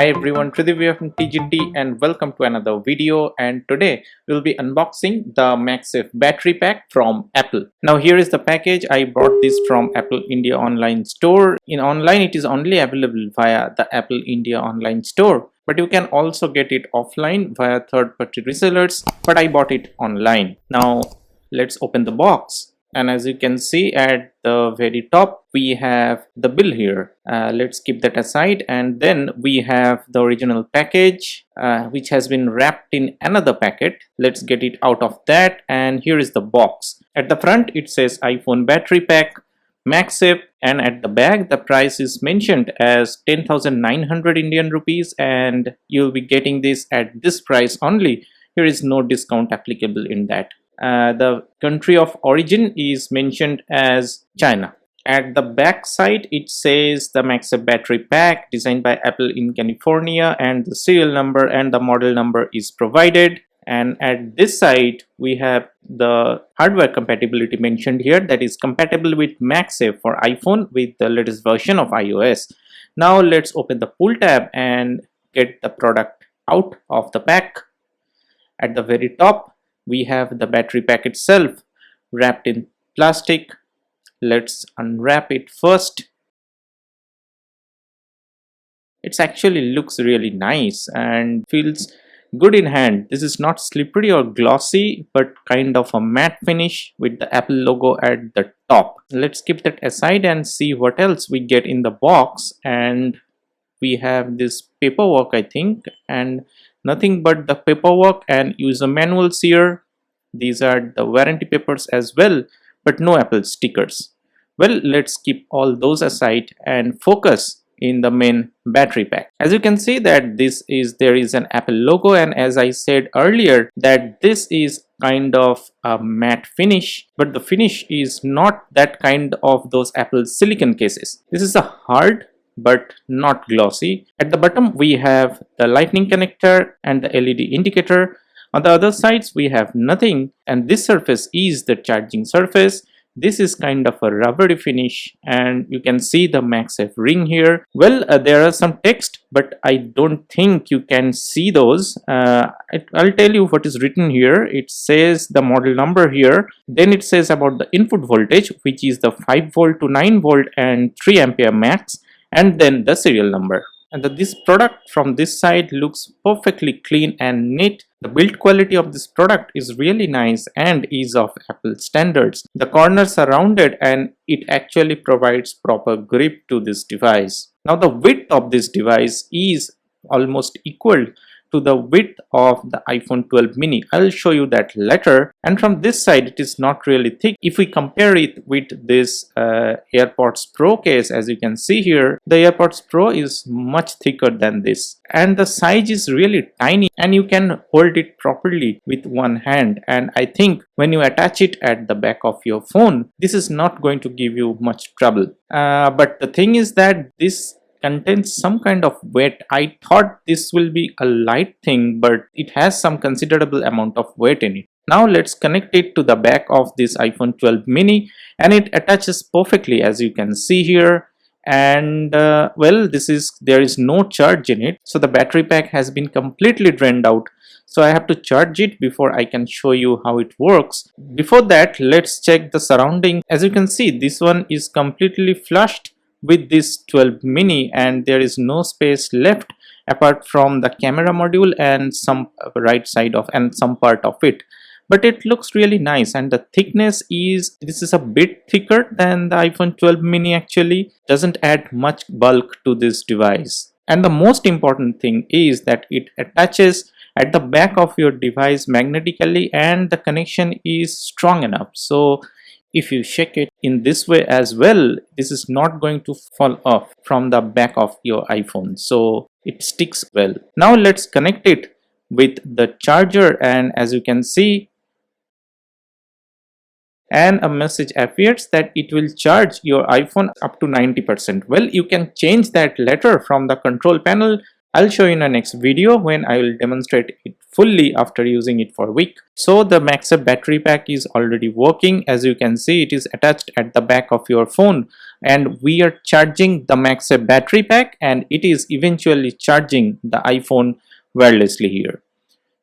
Hi everyone, Tridivya from TGT and welcome to another video, and today we'll be unboxing the MagSafe Battery Pack from Apple. Now here is the package. I bought this from Apple India online store. In online it is only available via the Apple India online store, but you can also get it offline via third-party resellers, but I bought it online. Now let's open the box. And as you can see at the very top, we have the bill here. Let's keep that aside, and then we have the original package which has been wrapped in another packet. Let's get it out of that, and here is the box. At the front it says iPhone battery pack, MagSafe, and at the back the price is mentioned as 10,900 Indian rupees, and you'll be getting this at this price only. Here is no discount applicable in that. The country of origin is mentioned as China. At the back side it says the MagSafe battery pack designed by Apple in California, and the serial number and the model number is provided. And at this side we have the hardware compatibility mentioned here, that is compatible with MagSafe for iPhone with the latest version of iOS. Now let's open the pull tab and get the product out of the pack. At the very top we have the battery pack itself wrapped in plastic. Let's unwrap it first. It actually looks really nice and feels good in hand. This is not slippery or glossy, but kind of a matte finish with the Apple logo at the top. Let's keep that aside and see what else we get in the box. And we have this paperwork, I think, and nothing but the paperwork and user manuals here. These are the warranty papers as well, but no Apple stickers. Well, let's keep all those aside and focus in the main battery pack. As you can see that there is an Apple logo, and as I said earlier that this is kind of a matte finish, but the finish is not that kind of those Apple silicon cases. This is a hard but not glossy. At the bottom we have the lightning connector and the LED indicator. On the other sides we have nothing, and this surface is the charging surface. This is kind of a rubbery finish, and you can see the MagSafe ring here. Well, there are some text, but I don't think you can see those. I'll tell you what is written here. It says the model number here, then it says about the input voltage, which is the 5 volt to 9 volt and 3 ampere max, and then the serial number. And this product from this side looks perfectly clean and neat. The build quality of this product is really nice and is of Apple standards. The corners are rounded and it actually provides proper grip to this device. Now the width of this device is almost equal to the width of the iPhone 12 mini. I'll show you that later. And from this side it is not really thick. If we compare it with this AirPods Pro case, as you can see here, the AirPods Pro is much thicker than this, and the size is really tiny and you can hold it properly with one hand. And I think when you attach it at the back of your phone, this is not going to give you much trouble. But the thing is that this contains some kind of weight. I thought this will be a light thing, but it has some considerable amount of weight in it. Now let's connect it to the back of this iPhone 12 mini, and it attaches perfectly, as you can see here. And well, there is no charge in it, so the battery pack has been completely drained out. So I have to charge it before I can show you how it works. Before that, let's check the surrounding. As you can see, this one is completely flushed with this 12 mini, and there is no space left apart from the camera module and some right side of and some part of it. But it looks really nice, and the thickness is, this is a bit thicker than the iPhone 12 mini. Actually doesn't add much bulk to this device. And the most important thing is that it attaches at the back of your device magnetically, and the connection is strong enough. So if you shake it in this way as well, this is not going to fall off from the back of your iPhone, so it sticks well. Now let's connect it with the charger, and as you can see, and a message appears that it will charge your iPhone up to 90%. Well, you can change that later from the control panel, I'll show you in the next video when I will demonstrate it fully after using it for a week. So the MagSafe battery pack is already working. As you can see, it is attached at the back of your phone, and we are charging the MagSafe battery pack, and it is eventually charging the iPhone wirelessly here.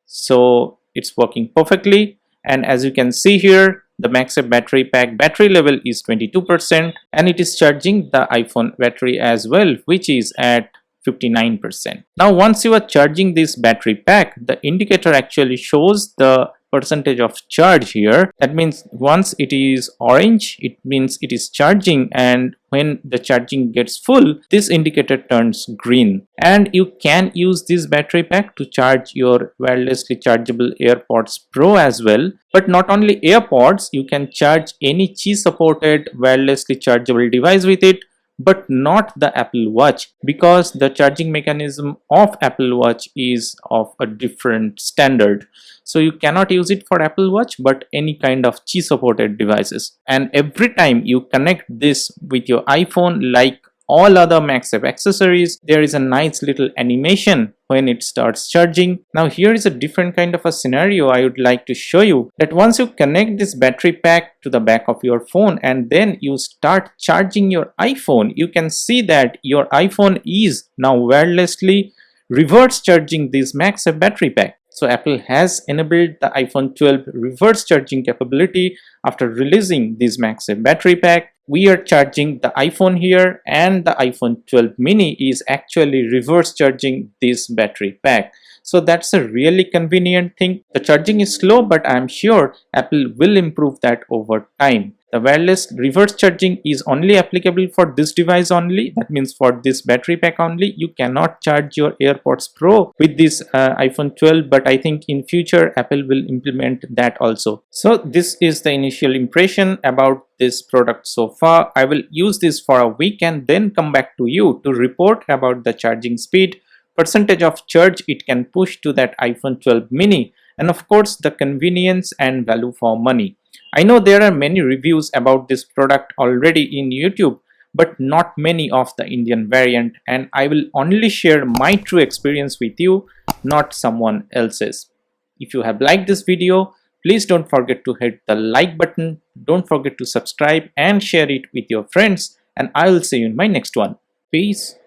So it's working perfectly, and as you can see here, the MagSafe battery pack battery level is 22%, and it is charging the iPhone battery as well, which is at 59%. Now once you are charging this battery pack, the indicator actually shows the percentage of charge here. That means once it is orange, it means it is charging, and when the charging gets full, this indicator turns green. And you can use this battery pack to charge your wirelessly chargeable AirPods Pro as well. But not only AirPods, you can charge any Qi supported wirelessly chargeable device with it, but not the Apple Watch, because the charging mechanism of Apple Watch is of a different standard. So you cannot use it for Apple Watch, but any kind of Qi supported devices. And every time you connect this with your iPhone, like all other MagSafe accessories, there is a nice little animation when it starts charging. Now here is a different kind of a scenario I would like to show you, that once you connect this battery pack to the back of your phone and then you start charging your iPhone, you can see that your iPhone is now wirelessly reverse charging this MagSafe battery pack. So Apple has enabled the iPhone 12 reverse charging capability after releasing this MagSafe battery pack. We are charging the iPhone here, and the iPhone 12 mini is actually reverse charging this battery pack. So that's a really convenient thing. The charging is slow, but I'm sure Apple will improve that over time. The wireless reverse charging is only applicable for this device only. That means for this battery pack only. You cannot charge your AirPods Pro with this iPhone 12, but I think in future Apple will implement that also. So this is the initial impression about this product so far. I will use this for a week and then come back to you to report about the charging speed, percentage of charge it can push to that iPhone 12 mini, and of course the convenience and value for money. I know there are many reviews about this product already in YouTube, but not many of the Indian variant, and I will only share my true experience with you, not someone else's. If you have liked this video, please don't forget to hit the like button, don't forget to subscribe and share it with your friends, and I will see you in my next one. Peace.